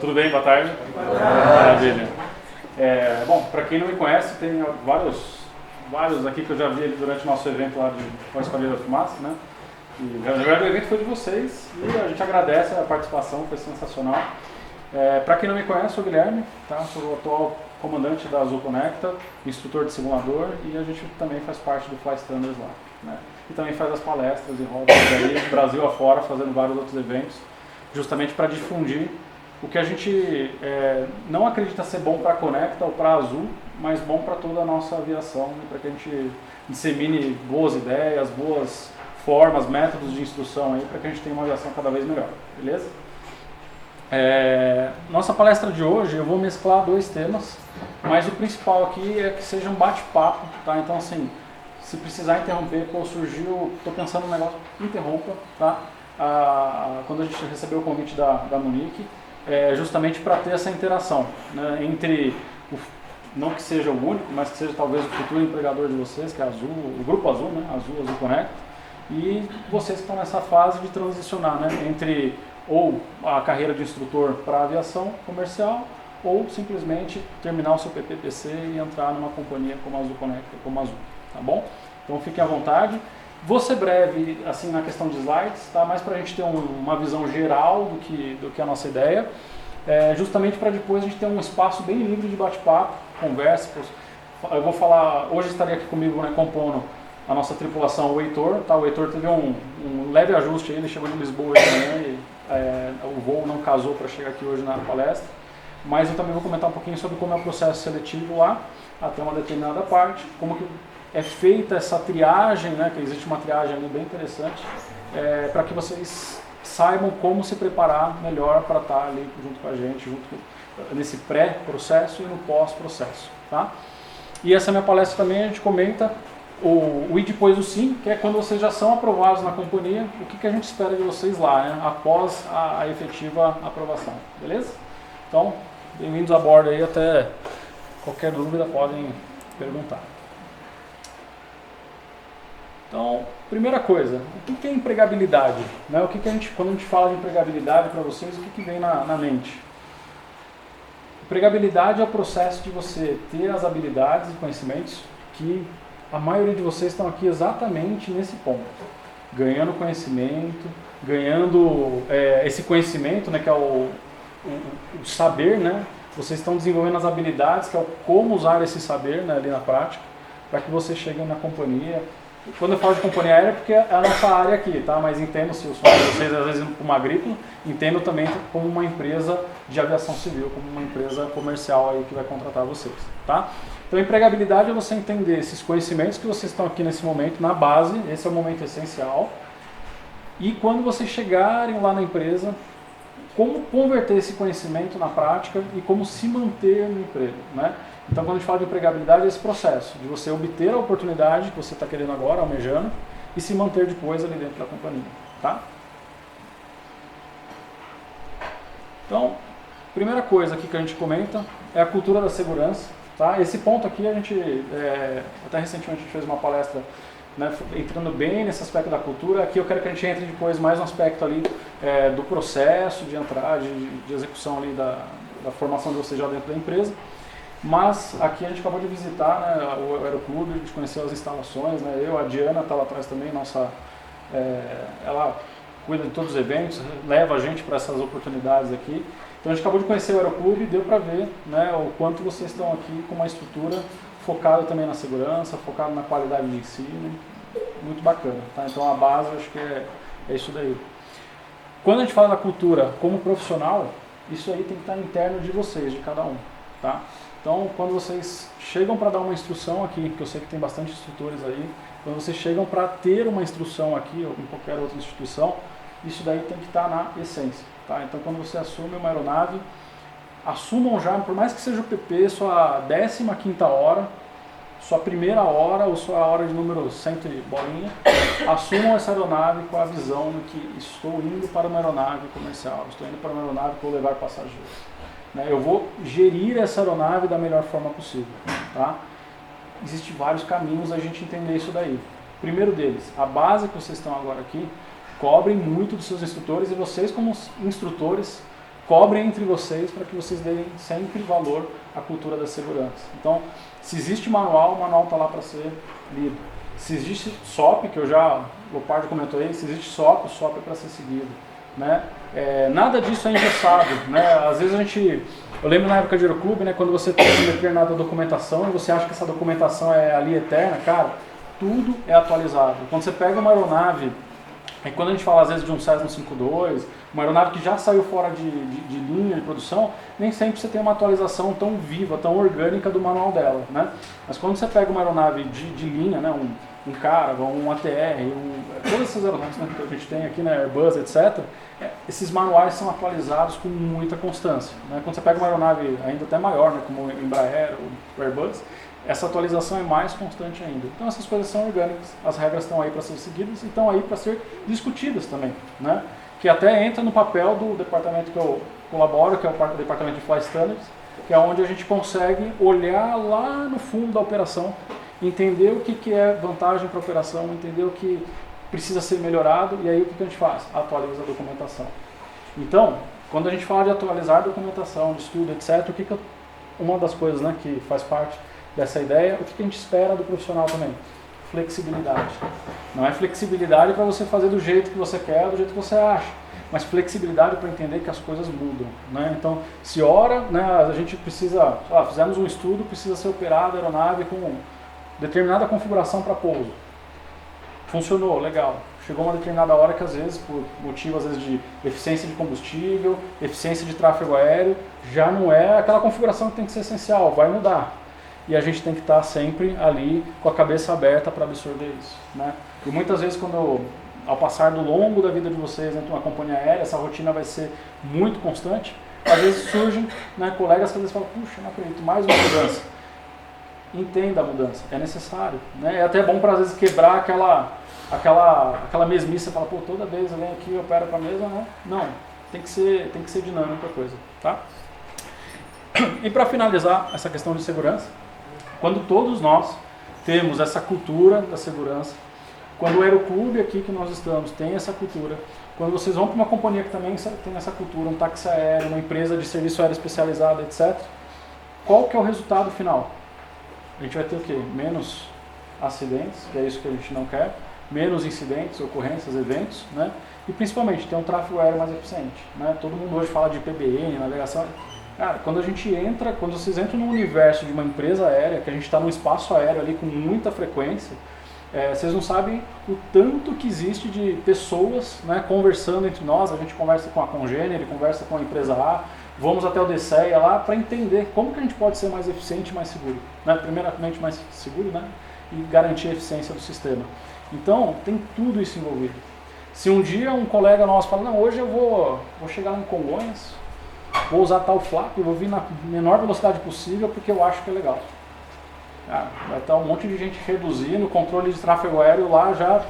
Tudo bem? Boa tarde. Maravilha. Bom, para quem não me conhece, tem vários aqui que eu já vi durante o nosso evento lá com a Esquadrilha da Fumaça, né? E, na verdade, o evento foi de vocês e a gente agradece a participação, foi sensacional. Para quem não me conhece, sou o Guilherme, tá? Sou o atual comandante da Azul Conecta, instrutor de simulador, e a gente também faz parte do Fly Standards lá, né? E também faz as palestras e rodas aí, Brasil afora, fazendo vários outros eventos, justamente para difundir o que a gente não acredita ser bom para a Conecta ou para a Azul, mas bom para toda a nossa aviação, né? Para que a gente dissemine boas ideias, boas formas, métodos de instrução aí, para que a gente tenha uma aviação cada vez melhor, beleza? Nossa palestra de hoje, eu vou mesclar dois temas, mas o principal aqui é que seja um bate-papo, tá? Então, assim, se precisar interromper, surgiu, estou pensando no negócio, interrompa, tá? Quando a gente recebeu o convite da Monique, justamente para ter essa interação, né, entre, não que seja o único, mas que seja talvez o futuro empregador de vocês, que é a Azul, o Grupo Azul, né, Azul Conecta, e vocês que estão nessa fase de transicionar, né, entre ou a carreira de instrutor para aviação comercial, ou simplesmente terminar o seu PPPC e entrar numa companhia como a Azul Conecta, como a Azul, tá bom? Então fiquem à vontade. Vou ser breve assim, na questão de slides, tá? Mais para a gente ter uma visão geral do que a nossa ideia, justamente para depois a gente ter um espaço bem livre de bate-papo, conversa. Eu vou falar, hoje estaria aqui comigo, né, compondo a nossa tripulação, o Heitor, tá? O Heitor teve um leve ajuste aí, ele chegou de Lisboa também, o voo não casou para chegar aqui hoje na palestra, mas eu também vou comentar um pouquinho sobre como é o processo seletivo lá, até uma determinada parte, como que é feita essa triagem, né, que existe uma triagem ali bem interessante, para que vocês saibam como se preparar melhor para estar ali junto com a gente, nesse pré-processo e no pós-processo, tá? E essa minha palestra também a gente comenta o e depois o sim, que é quando vocês já são aprovados na companhia, o que a gente espera de vocês lá, né, após a efetiva aprovação, beleza? Então, bem-vindos a bordo aí, até qualquer dúvida podem perguntar. Então, primeira coisa, o que é empregabilidade? Né? Quando a gente fala de empregabilidade para vocês, o que vem na mente? Empregabilidade é o processo de você ter as habilidades e conhecimentos que a maioria de vocês estão aqui exatamente nesse ponto. Ganhando conhecimento, ganhando esse conhecimento, né, que é o saber, né? Vocês estão desenvolvendo as habilidades, que é o como usar esse saber, né, ali na prática, para que vocês cheguem na companhia. Quando eu falo de companhia aérea, porque é a nossa área aqui, tá? Mas entendo, se os vocês às vezes como agrícola, entendo também como uma empresa de aviação civil, como uma empresa comercial aí que vai contratar vocês, tá? Então, empregabilidade é você entender esses conhecimentos que vocês estão aqui nesse momento, na base, esse é o momento essencial. E quando vocês chegarem lá na empresa, como converter esse conhecimento na prática e como se manter no emprego, né? Então, quando a gente fala de empregabilidade, é esse processo de você obter a oportunidade que você está querendo agora, almejando, e se manter depois ali dentro da companhia, tá? Então, primeira coisa aqui que a gente comenta é a cultura da segurança, tá? Esse ponto aqui a gente, até recentemente a gente fez uma palestra, né, entrando bem nesse aspecto da cultura. Aqui eu quero que a gente entre depois mais no aspecto ali do processo de entrada, de execução ali da formação de você já dentro da empresa. Mas aqui a gente acabou de visitar, né, o Aeroclube, a gente conheceu as instalações, né, a Diana está lá atrás também, ela cuida de todos os eventos, leva a gente para essas oportunidades aqui. Então a gente acabou de conhecer o Aeroclube e deu para ver, né, o quanto vocês estão aqui com uma estrutura focada também na segurança, focada na qualidade de ensino, muito bacana, tá? Então a base eu acho que é isso daí. Quando a gente fala da cultura como profissional, isso aí tem que estar interno de vocês, de cada um, tá? Então, quando vocês chegam para dar uma instrução aqui, que eu sei que tem bastante instrutores aí, quando vocês chegam para ter uma instrução aqui, ou em qualquer outra instituição, isso daí tem que estar na essência, tá? Então, quando você assume uma aeronave, assumam já, por mais que seja o PP, sua 15ª hora, sua primeira hora ou sua hora de número 100 e bolinha, assumam essa aeronave com a visão de que estou indo para uma aeronave comercial, estou indo para uma aeronave que vou levar passageiros. Eu vou gerir essa aeronave da melhor forma possível, tá? Existem vários caminhos a gente entender isso daí. Primeiro deles, a base que vocês estão agora aqui, cobrem muito dos seus instrutores e vocês como instrutores cobrem entre vocês para que vocês deem sempre valor à cultura da segurança. Então, se existe manual, o manual está lá para ser lido. Se existe SOP, que o Leopardo comentou aí, se existe SOP, o SOP é para ser seguido. Né? Nada disso é engessado. Né? Às vezes eu lembro na época de Aeroclube, né, quando você tem uma determinada documentação e você acha que essa documentação é ali eterna, cara, tudo é atualizado. Quando você pega uma aeronave, quando a gente fala às vezes de um Cessna 52, uma aeronave que já saiu fora de linha de produção, nem sempre você tem uma atualização tão viva, tão orgânica do manual dela. Né? Mas quando você pega uma aeronave de linha, né, um Caravan, um ATR, todas essas aeronaves, né, que a gente tem aqui, né, Airbus, etc., esses manuais são atualizados com muita constância. Né? Quando você pega uma aeronave ainda até maior, né, como o Embraer ou o Airbus, essa atualização é mais constante ainda. Então essas coisas são orgânicas, as regras estão aí para ser seguidas e estão aí para ser discutidas também. Né? Que até entra no papel do departamento que eu colaboro, que é o departamento de Flight Standards, que é onde a gente consegue olhar lá no fundo da operação, entender o que é vantagem para a operação, entender o que precisa ser melhorado, e aí o que a gente faz? Atualiza a documentação. Então, quando a gente fala de atualizar a documentação, de estudo, etc., uma das coisas, né, que faz parte dessa ideia, o que a gente espera do profissional também? Flexibilidade. Não é flexibilidade para você fazer do jeito que você quer, do jeito que você acha, mas flexibilidade para entender que as coisas mudam. Né? Então, se hora, né, a gente precisa, fizemos um estudo, precisa ser operada a aeronave com determinada configuração para pouso. Funcionou, legal. Chegou uma determinada hora que às vezes, por motivo às vezes de eficiência de combustível, eficiência de tráfego aéreo, já não é aquela configuração que tem que ser essencial, vai mudar. E a gente tem que estar sempre ali com a cabeça aberta para absorver isso. Né? E muitas vezes ao passar do longo da vida de vocês dentro de uma companhia aérea, essa rotina vai ser muito constante, às vezes surgem, né, colegas que às vezes falam, puxa, não acredito, mais uma mudança. Entenda a mudança, é necessário. Né? É até bom para às vezes quebrar aquela mesmice, você fala, pô, toda vez eu venho aqui e opero para a mesma, né? Não, tem que ser dinâmica a coisa. Tá? E para finalizar essa questão de segurança, quando todos nós temos essa cultura da segurança, quando o Aeroclube aqui que nós estamos tem essa cultura, quando vocês vão para uma companhia que também tem essa cultura, um táxi aéreo, uma empresa de serviço aéreo especializado, etc., qual que é o resultado final? A gente vai ter o quê? Menos acidentes, que é isso que a gente não quer, menos incidentes, ocorrências, eventos, né? E principalmente ter um tráfego aéreo mais eficiente. Né? Todo mundo hoje fala de PBN, navegação. Cara, quando vocês entram no universo de uma empresa aérea, que a gente está num espaço aéreo ali com muita frequência, vocês não sabem o tanto que existe de pessoas, né, conversando entre nós. A gente conversa com a Congener, conversa com a empresa A, vamos até o DCEA lá para entender como que a gente pode ser mais eficiente e mais seguro. Né? Primeiramente mais seguro, né? E garantir a eficiência do sistema. Então, tem tudo isso envolvido. Se um dia um colega nosso fala, não, hoje eu vou chegar lá em Congonhas, vou usar tal flap, vou vir na menor velocidade possível porque eu acho que é legal. Vai estar um monte de gente reduzindo, o controle de tráfego aéreo lá já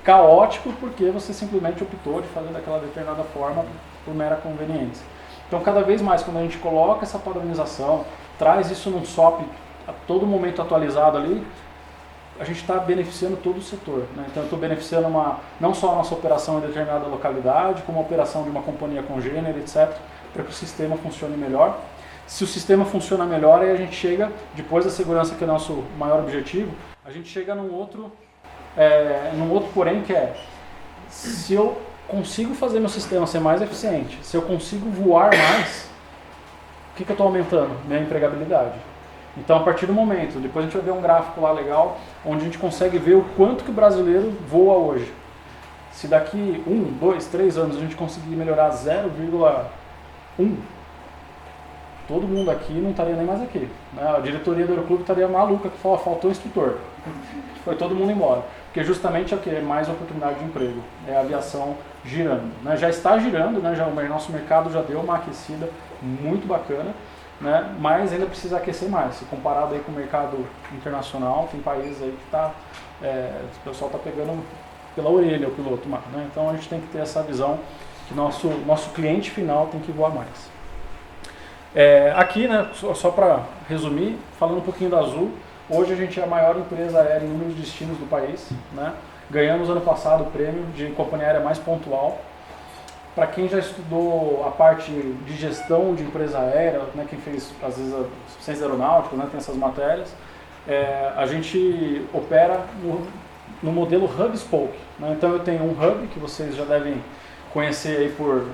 caótico porque você simplesmente optou de fazer daquela determinada forma por mera conveniência. Então, cada vez mais, quando a gente coloca essa padronização, traz isso num SOP a todo momento atualizado ali, a gente está beneficiando todo o setor. Né? Então, eu estou beneficiando não só a nossa operação em determinada localidade, como a operação de uma companhia Congener, etc., para que o sistema funcione melhor. Se o sistema funciona melhor, aí a gente chega, depois da segurança, que é o nosso maior objetivo, a gente chega num outro porém, que é, se eu consigo fazer meu sistema ser mais eficiente, se eu consigo voar mais, o que eu estou aumentando? Minha empregabilidade. Então, a partir do momento, depois a gente vai ver um gráfico lá legal, onde a gente consegue ver o quanto que o brasileiro voa hoje. Se daqui 1, 2, 3 anos a gente conseguir melhorar 0,1, todo mundo aqui não estaria nem mais aqui. Né? A diretoria do Aeroclube estaria maluca, que faltou instrutor. Foi todo mundo embora. Porque justamente é o que? É mais oportunidade de emprego. É a aviação girando. Né? Já está girando, né? O nosso mercado já deu uma aquecida muito bacana, né? Mas ainda precisa aquecer mais. Se comparado aí com o mercado internacional, tem países aí que o pessoal está pegando pela orelha o piloto. Né? Então a gente tem que ter essa visão que nosso cliente final tem que voar mais. Aqui, né, só para resumir, falando um pouquinho da Azul, hoje a gente é a maior empresa aérea em número de destinos do país. Né? Ganhamos ano passado o prêmio de companhia aérea mais pontual. para quem já estudou a parte de gestão de empresa aérea, né, quem fez às vezes a ciência aeronáutica, né, tem essas matérias, a gente opera no modelo hub spoke. Né? Então eu tenho um hub que vocês já devem conhecer aí por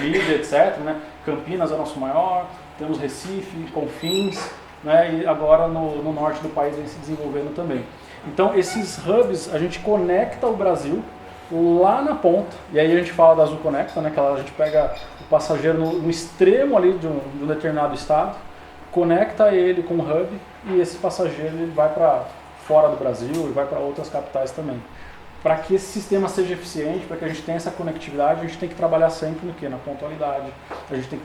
mídia, etc. Né? Campinas é o nosso maior, temos Recife, Confins, né? E agora no norte do país vem se desenvolvendo também. Então esses hubs a gente conecta o Brasil lá na ponta, e aí a gente fala da Azul Conecta, né? Que a gente pega o passageiro no extremo ali de um determinado estado, conecta ele com o hub e esse passageiro ele vai para fora do Brasil e vai para outras capitais também. Para que esse sistema seja eficiente, para que a gente tenha essa conectividade, a gente tem que trabalhar sempre no quê? Na pontualidade. A gente tem que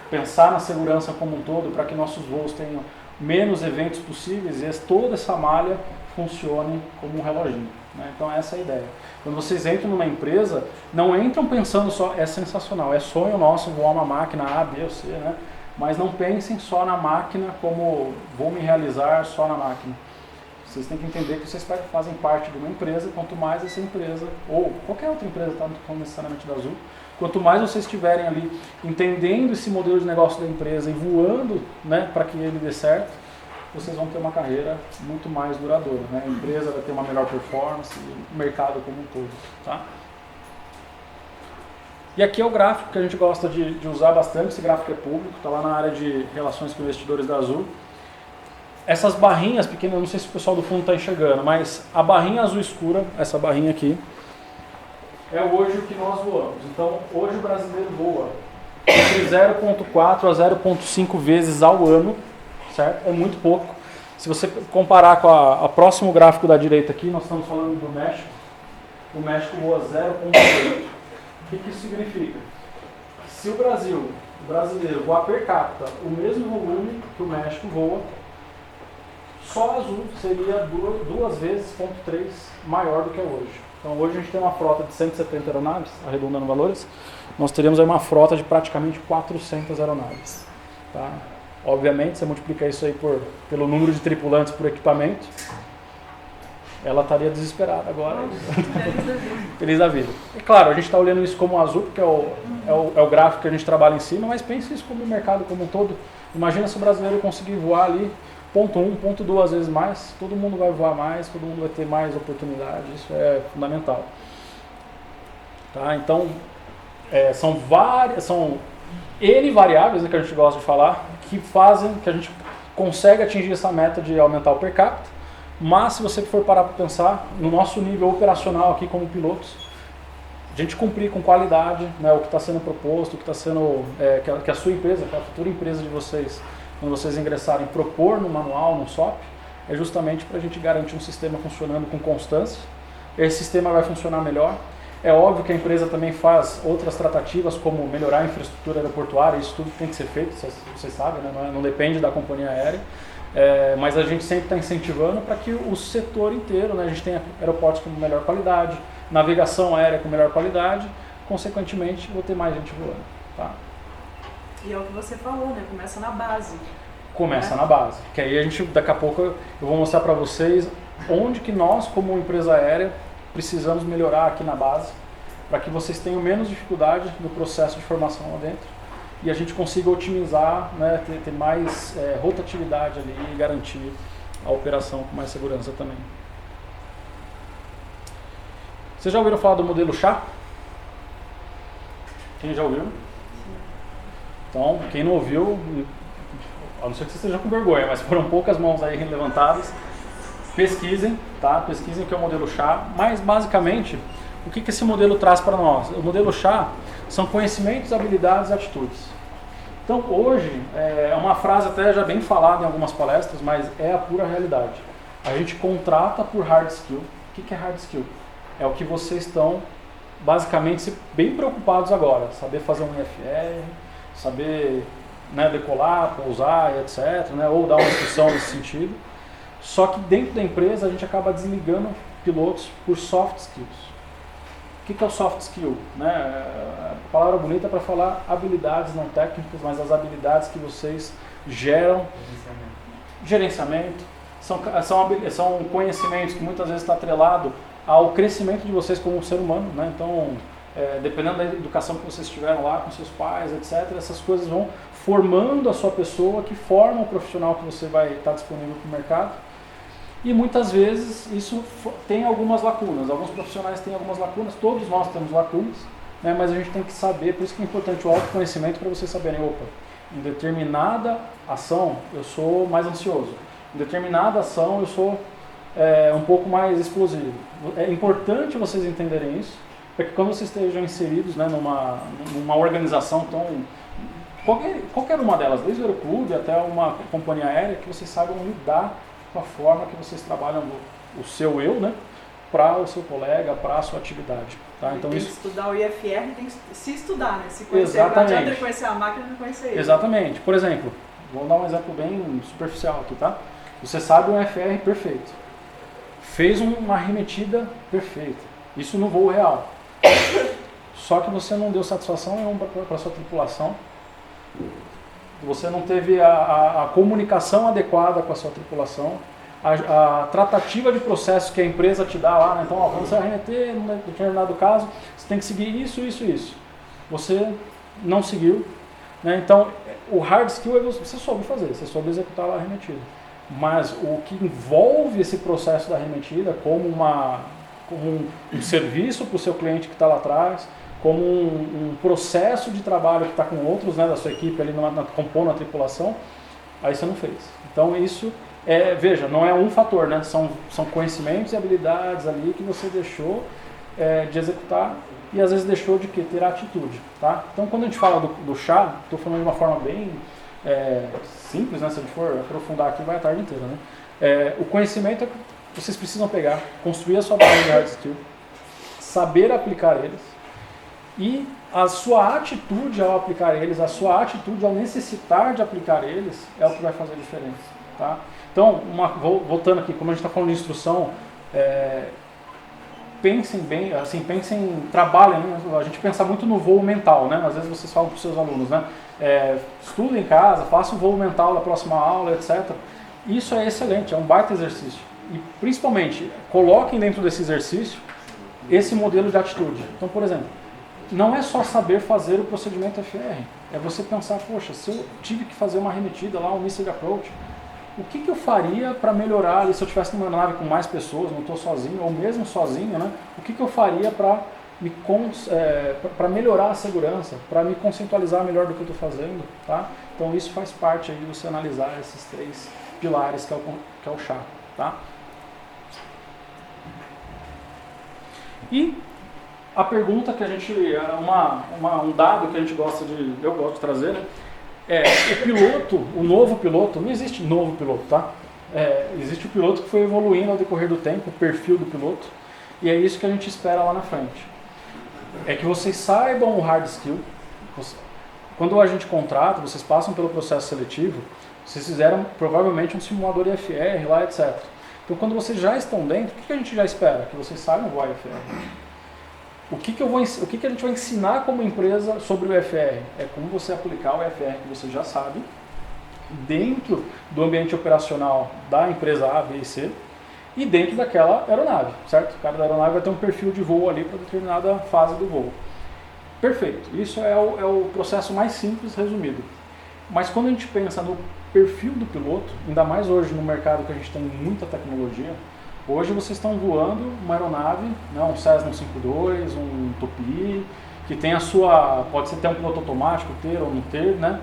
pensar na segurança como um todo, para que nossos voos tenham menos eventos possíveis e toda essa malha funcione como um reloginho. Né? Então essa é a ideia. Quando vocês entram numa empresa, não entram pensando só, é sensacional, é sonho nosso voar uma máquina A, B ou C, né? Mas não pensem só na máquina como vou me realizar só na máquina. Vocês têm que entender que vocês fazem parte de uma empresa, quanto mais essa empresa, ou qualquer outra empresa, tá? Não estou necessariamente da Azul, quanto mais vocês estiverem ali entendendo esse modelo de negócio da empresa e voando, né, para que ele dê certo, vocês vão ter uma carreira muito mais duradoura. Né? A empresa vai ter uma melhor performance e o mercado como um todo. Tá? E aqui é o gráfico que a gente gosta de usar bastante, esse gráfico é público, está lá na área de relações com investidores da Azul. Essas barrinhas pequenas, não sei se o pessoal do fundo está enxergando, mas a barrinha azul escura, essa barrinha aqui, é hoje o que nós voamos. Então, hoje o brasileiro voa entre 0,4 a 0,5 vezes ao ano, certo? É muito pouco. Se você comparar com a próximo gráfico da direita aqui, nós estamos falando do México. O México voa 0,8. O que isso significa? Se o brasileiro voar per capita o mesmo volume que o México voa, só a Azul seria 2 vezes, 0,3 maior do que é hoje. Então hoje a gente tem uma frota de 170 aeronaves, arredondando valores, nós teríamos aí uma frota de praticamente 400 aeronaves. Tá? Obviamente, você multiplica isso aí pelo número de tripulantes por equipamento, ela estaria desesperada agora. Feliz da vida. É claro, a gente está olhando isso como Azul, porque é o gráfico que a gente trabalha em cima, mas pense isso como o mercado como um todo. Imagina se o brasileiro conseguir voar ali 0,1, 0,2 vezes mais, todo mundo vai voar mais, todo mundo vai ter mais oportunidade, isso é fundamental. Tá? Então, são N variáveis, né, que a gente gosta de falar, que fazem que a gente consegue atingir essa meta de aumentar o per capita, mas se você for parar para pensar, no nosso nível operacional aqui como pilotos, a gente cumprir com qualidade, né, o que está sendo proposto, o que está sendo, que a sua empresa, que a futura empresa de vocês, quando vocês ingressarem, propor no manual, no SOP, é justamente para a gente garantir um sistema funcionando com constância. Esse sistema vai funcionar melhor. É óbvio que a empresa também faz outras tratativas, como melhorar a infraestrutura aeroportuária, isso tudo tem que ser feito, vocês sabem, né? Não depende da companhia aérea, mas a gente sempre está incentivando para que o setor inteiro, né, a gente tenha aeroportos com melhor qualidade, navegação aérea com melhor qualidade, consequentemente vou ter mais gente voando. Tá? E é o que você falou, né? Começa na base. Começa na base. Que aí a gente, daqui a pouco, eu vou mostrar para vocês onde que nós, como empresa aérea, precisamos melhorar aqui na base, para que vocês tenham menos dificuldade no processo de formação lá dentro e a gente consiga otimizar, né, ter mais rotatividade ali e garantir a operação com mais segurança também. Vocês já ouviram falar do modelo chá? Quem já ouviu? Então, quem não ouviu, a não ser que você esteja com vergonha, mas foram poucas mãos aí levantadas, pesquisem, tá? Pesquisem o que é o modelo chá, mas basicamente, o que esse modelo traz para nós? O modelo chá são conhecimentos, habilidades e atitudes. Então, hoje, é uma frase até já bem falada em algumas palestras, mas é a pura realidade. A gente contrata por hard skill. O que é hard skill? É o que vocês estão, basicamente, bem preocupados agora. Saber fazer um IFR, saber, né, decolar, pousar, etc., né, ou dar uma instrução nesse sentido. Só que dentro da empresa a gente acaba desligando pilotos por soft skills. O que é o soft skill? Né? A palavra bonita é para falar habilidades não técnicas, mas as habilidades que vocês geram. Gerenciamento. São conhecimentos que muitas vezes está atrelado ao crescimento de vocês como ser humano. Né? Então, dependendo da educação que vocês tiveram lá com seus pais, etc., essas coisas vão formando a sua pessoa, que forma o profissional que você vai estar disponível para o mercado. E muitas vezes isso tem algumas lacunas, alguns profissionais têm algumas lacunas, todos nós temos lacunas, né, mas a gente tem que saber, por isso que é importante o autoconhecimento para vocês saberem, opa, em determinada ação eu sou mais ansioso, em determinada ação eu sou um pouco mais explosivo. É importante vocês entenderem isso, para que quando vocês estejam inseridos, né, numa organização tão... Qualquer uma delas, desde o aeroclube até uma companhia aérea, que vocês saibam lidar com a forma que vocês trabalham o seu eu, né, para o seu colega, para a sua atividade. Tá? Então, tem isso... que estudar o IFR, tem que se estudar, né? Se conhecer, Exatamente. não adianta conhecer a máquina e não conhecer ele. Exatamente. Por exemplo, vou dar um exemplo bem superficial aqui, tá? Você sabe um IFR perfeito. Fez uma arremetida perfeita. Isso no voo real. Só que você não deu satisfação nenhuma para a sua tripulação. Você não teve a comunicação adequada com a sua tripulação. A tratativa de processo que a empresa te dá lá, né? Então, quando você arremeter, em determinado caso, você tem que seguir isso, isso, isso. Você não seguiu, né? Então, o hard skill é você soube fazer, você soube executar a arremetida. Mas o que envolve esse processo da arremetida, como um serviço para o seu cliente que está lá atrás, como um processo de trabalho que está com outros, né, da sua equipe ali compondo a tripulação, aí você não fez. Então, isso... veja, não é um fator, né? São conhecimentos e habilidades ali que você deixou de executar e às vezes deixou de ter atitude, tá? Então, quando a gente fala do chá, estou falando de uma forma bem simples, né? Se a gente for aprofundar aqui, vai a tarde inteira, né? O conhecimento é que vocês precisam pegar, construir a sua base de hard skill, saber aplicar eles e a sua atitude ao aplicar eles, a sua atitude ao necessitar de aplicar eles é o que vai fazer a diferença, tá? Então, voltando aqui, como a gente está falando de instrução, pensem bem, assim, trabalhem, né? A gente pensa muito no voo mental, né? Às vezes vocês falam para os seus alunos, né? Estudem em casa, façam o voo mental da próxima aula, etc. Isso é excelente, é um baita exercício. E, principalmente, coloquem dentro desse exercício esse modelo de atitude. Então, por exemplo, não é só saber fazer o procedimento FR, é você pensar, poxa, se eu tive que fazer uma arremetida lá, um missile approach, o que eu faria para melhorar ali, se eu estivesse numa nave com mais pessoas, não estou sozinho, ou mesmo sozinho, né? O que eu faria para melhorar a segurança, para me conceitualizar melhor do que eu estou fazendo, tá? Então isso faz parte aí de você analisar esses 3 pilares que é o chá, tá? E a pergunta que a gente, um dado que a gente eu gosto de trazer, né? O piloto, o novo piloto, não existe novo piloto, tá? Existe o piloto que foi evoluindo ao decorrer do tempo, o perfil do piloto, e é isso que a gente espera lá na frente. É que vocês saibam o hard skill. Quando a gente contrata, vocês passam pelo processo seletivo, vocês fizeram provavelmente um simulador IFR lá, etc. Então, quando vocês já estão dentro, o que a gente já espera? Que vocês saibam voar IFR. O que a gente vai ensinar como empresa sobre o IFR? É como você aplicar o IFR que você já sabe dentro do ambiente operacional da empresa A, B e C e dentro daquela aeronave, certo? Cada aeronave vai ter um perfil de voo ali para determinada fase do voo. Perfeito. Isso é o processo mais simples resumido. Mas quando a gente pensa no perfil do piloto, ainda mais hoje no mercado que a gente tem muita tecnologia, hoje vocês estão voando uma aeronave, né, um Cessna 152, um Tupi, que tem pode ser até um piloto automático, ter ou não ter, né?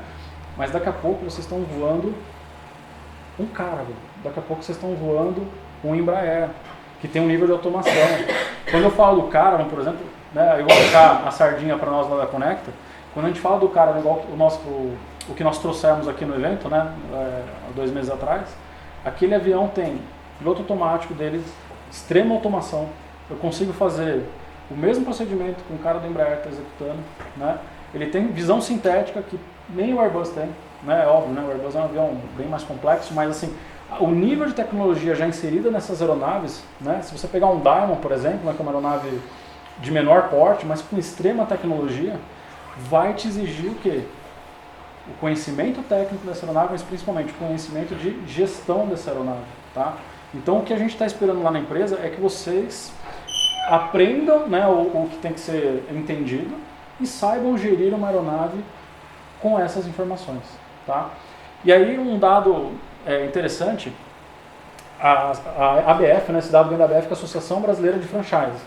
Mas daqui a pouco vocês estão voando um Caravan, daqui a pouco vocês estão voando um Embraer, que tem um nível de automação. Quando eu falo do Caravan, por exemplo, né, eu vou colocar a sardinha para nós lá da Conecta, quando a gente fala do Caravan, igual o que nós trouxemos aqui no evento, né, há 2 meses atrás, aquele avião tem piloto automático dele, extrema automação. Eu consigo fazer o mesmo procedimento que o cara do Embraer está executando, né? Ele tem visão sintética que nem o Airbus tem, né? É óbvio, né? O Airbus é um avião bem mais complexo, mas assim, o nível de tecnologia já inserida nessas aeronaves, né? Se você pegar um Diamond, por exemplo, né, que é uma aeronave de menor porte, mas com extrema tecnologia, vai te exigir o quê? O conhecimento técnico dessa aeronave, mas principalmente o conhecimento de gestão dessa aeronave, tá? Então, o que a gente está esperando lá na empresa é que vocês aprendam, né, o que tem que ser entendido e saibam gerir uma aeronave com essas informações. Tá? E aí um dado interessante, a ABF, né, esse dado vem da ABF, que é a Associação Brasileira de Franchise.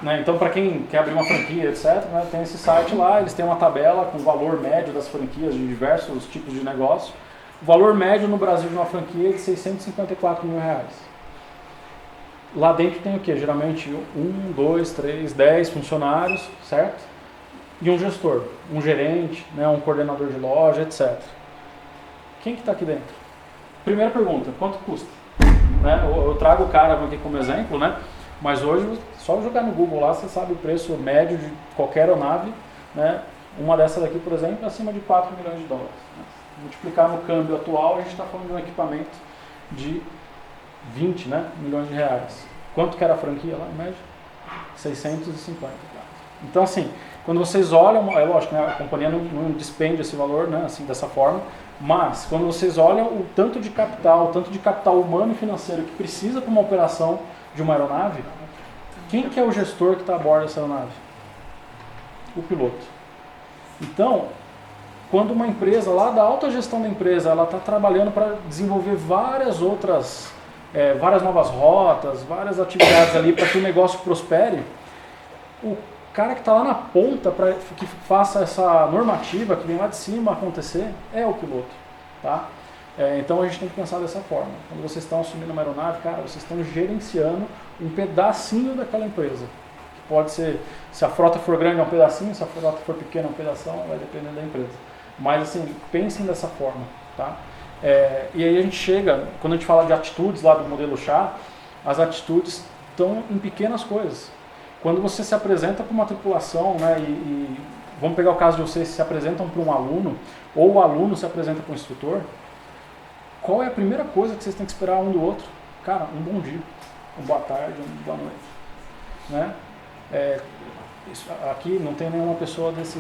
Né, então, para quem quer abrir uma franquia, etc., né, tem esse site lá, eles têm uma tabela com o valor médio das franquias de diversos tipos de negócio. O valor médio no Brasil de uma franquia é de R$654 mil. Lá dentro tem o quê? Geralmente 1, 2, 3, 10 funcionários, certo? E um gestor, um gerente, né, um coordenador de loja, etc. Quem que está aqui dentro? Primeira pergunta, quanto custa? Né, eu trago o cara aqui como exemplo, né? Mas hoje, só jogar no Google lá, você sabe o preço médio de qualquer aeronave, né? Uma dessas aqui, por exemplo, é acima de 4 milhões de dólares. Né? Multiplicar no câmbio atual, a gente está falando de um equipamento de 20, né, milhões de reais. Quanto que era a franquia lá, em média? 650. Então, assim, quando vocês olham, é lógico, né, a companhia não despende esse valor, né, assim, dessa forma, mas quando vocês olham o tanto de capital humano e financeiro que precisa para uma operação de uma aeronave, quem que é o gestor que está a bordo dessa aeronave? O piloto. Então, quando uma empresa, lá da alta gestão da empresa, ela está trabalhando para desenvolver várias novas rotas, várias atividades ali para que o negócio prospere, o cara que está lá na ponta para que faça essa normativa que vem lá de cima acontecer é o piloto. Tá? Então a gente tem que pensar dessa forma. Quando vocês estão assumindo uma aeronave, cara, vocês estão gerenciando um pedacinho daquela empresa. Pode ser, se a frota for grande é um pedacinho, se a frota for pequena é um pedaço, vai depender da empresa. Mas assim, pensem dessa forma. Tá? E aí a gente chega, quando a gente fala de atitudes lá do modelo chá, as atitudes estão em pequenas coisas. Quando você se apresenta para uma tripulação, né, e vamos pegar o caso de vocês se apresentam para um aluno, ou o aluno se apresenta para um instrutor, qual é a primeira coisa que vocês têm que esperar um do outro? Cara, um bom dia, uma boa tarde, uma boa noite. Né? Aqui não tem nenhuma pessoa desse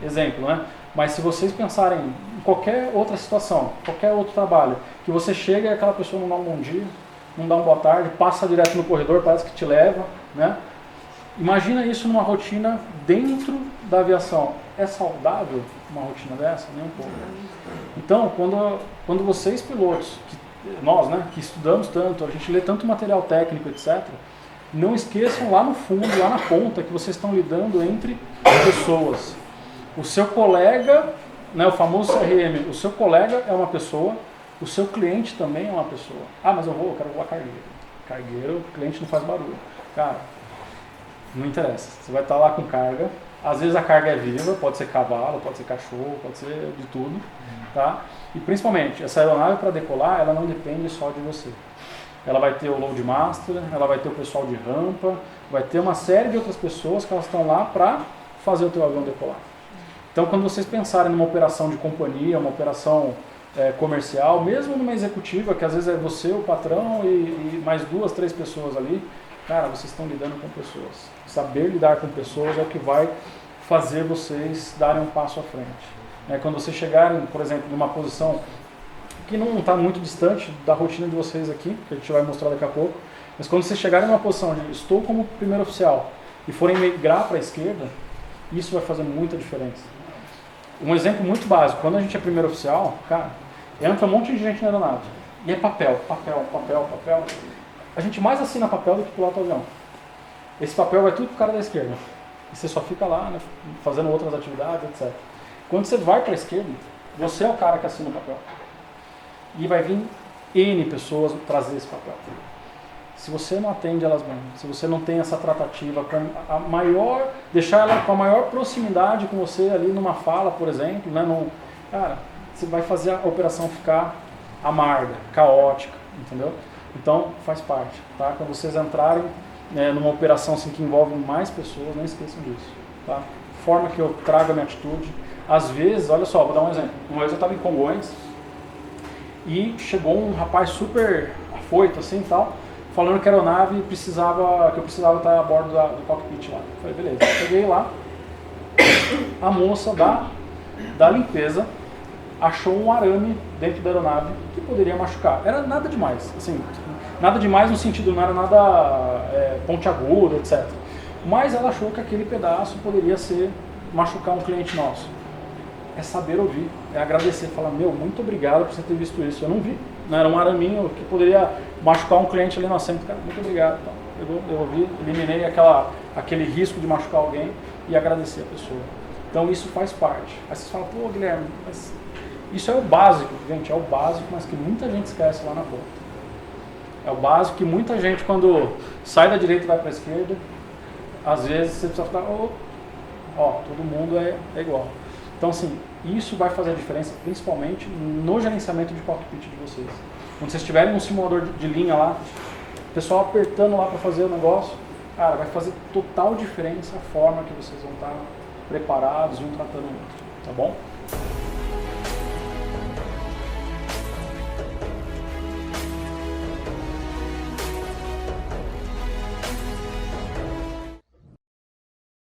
exemplo, né? Mas se vocês pensarem em qualquer outra situação, qualquer outro trabalho, que você chega e aquela pessoa não dá um bom dia, não dá uma boa tarde, passa direto no corredor, parece que te leva, né? Imagina isso numa rotina dentro da aviação. É saudável uma rotina dessa? Nem um pouco. Então, quando vocês pilotos, nós, né, que estudamos tanto, a gente lê tanto material técnico, etc., não esqueçam lá no fundo, lá na ponta, que vocês estão lidando entre pessoas. O seu colega, né, o famoso CRM, o seu colega é uma pessoa, o seu cliente também é uma pessoa. Ah, mas eu quero voar cargueiro. Cargueiro, o cliente não faz barulho. Cara, não interessa. Você vai estar lá com carga. Às vezes a carga é viva, pode ser cavalo, pode ser cachorro, pode ser de tudo. Tá? E principalmente, essa aeronave para decolar, ela não depende só de você. Ela vai ter o loadmaster, ela vai ter o pessoal de rampa, vai ter uma série de outras pessoas que elas estão lá para fazer o teu avião decolar. Então, quando vocês pensarem numa operação de companhia, uma operação comercial, mesmo numa executiva, que às vezes é você, o patrão e mais 2, 3 pessoas ali, cara, vocês estão lidando com pessoas. Saber lidar com pessoas é o que vai fazer vocês darem um passo à frente. Quando vocês chegarem, por exemplo, numa posição que não está muito distante da rotina de vocês aqui, que a gente vai mostrar daqui a pouco, mas quando vocês chegarem numa posição de estou como primeiro oficial e forem migrar para a esquerda, isso vai fazer muita diferença. Um exemplo muito básico, quando a gente é primeiro oficial, cara, entra um monte de gente na aeronave, e é papel. A gente mais assina papel do que pilota o avião. Esse papel vai tudo pro cara da esquerda. E você só fica lá, né, fazendo outras atividades, etc. Quando você vai para a esquerda, você é o cara que assina o papel. E vai vir N pessoas trazer esse papel. Se você não atende elas bem, se você não tem essa tratativa, deixar ela com a maior proximidade com você ali numa fala, por exemplo, né, cara, você vai fazer a operação ficar amarga, caótica, entendeu? Então, faz parte, tá? Quando vocês entrarem numa operação assim, que envolve mais pessoas, não esqueçam disso, tá? Forma que eu trago a minha atitude. Às vezes, olha só, vou dar um exemplo. Uma vez eu estava em Congonhas e chegou um rapaz super afoito assim e tal, falando que a aeronave que eu precisava estar a bordo do cockpit lá. Eu falei, beleza. Cheguei lá, a moça da limpeza achou um arame dentro da aeronave que poderia machucar. Era nada demais, assim, nada demais no sentido, não era nada pontiagudo, etc. Mas ela achou que aquele pedaço poderia machucar um cliente nosso. É saber ouvir, é agradecer, falar, meu, muito obrigado por você ter visto isso, eu não vi. Não era um araminho que poderia machucar um cliente ali no assento, cara, muito obrigado. Então, eu ouvi, eliminei aquele risco de machucar alguém e agradecer a pessoa. Então isso faz parte. Aí vocês falam, pô, Guilherme, mas isso é o básico, gente, é o básico, mas que muita gente esquece lá na ponta. É o básico que muita gente, quando sai da direita e vai para a esquerda, às vezes você precisa falar, todo mundo é igual. Então, assim, isso vai fazer a diferença, principalmente no gerenciamento de cockpit de vocês. Quando vocês tiverem um simulador de linha lá, o pessoal apertando lá para fazer o negócio, cara, vai fazer total diferença a forma que vocês vão estar preparados e um tratando o outro, tá bom?